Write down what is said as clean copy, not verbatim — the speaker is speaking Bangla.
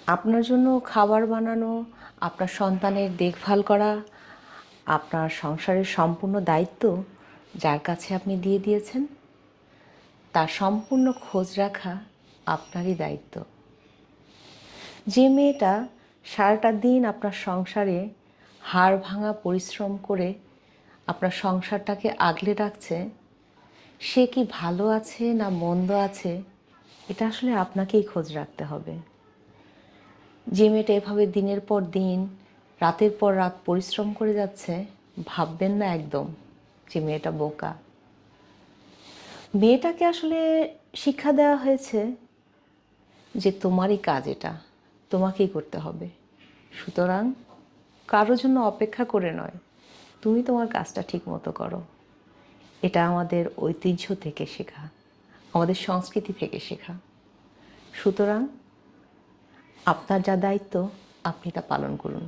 আপনার জন্য খাবার বানানো, আপনার সন্তানের দেখভাল করা, আপনার সংসারের সম্পূর্ণ দায়িত্ব যার কাছে আপনি দিয়ে দিয়েছেন, তার সম্পূর্ণ খোঁজ রাখা আপনারই দায়িত্ব। যে মেয়েটা সারাটা দিন আপনার সংসারে হাড় ভাঙা পরিশ্রম করে আপনার সংসারটাকে আগলে রাখছে, সে কি ভালো আছে না মন্দ আছে, এটা আসলে আপনাকেই খোঁজ রাখতে হবে। যে মেয়েটা এভাবে দিনের পর দিন, রাতের পর রাত পরিশ্রম করে যাচ্ছে, ভাববেন না একদম যে মেয়েটা বোকা। মেয়েটাকে আসলে শিক্ষা দেওয়া হয়েছে যে তোমারই কাজ, এটা তোমাকেই করতে হবে। সুতরাং কারোর জন্য অপেক্ষা করে নয়, তুমি তোমার কাজটা ঠিক মতো করো। এটা আমাদের ঐতিহ্য থেকে শেখা, আমাদের সংস্কৃতি থেকে শেখা। সুতরাং আপনার যা দায়িত্ব আপনি তা পালন করুন।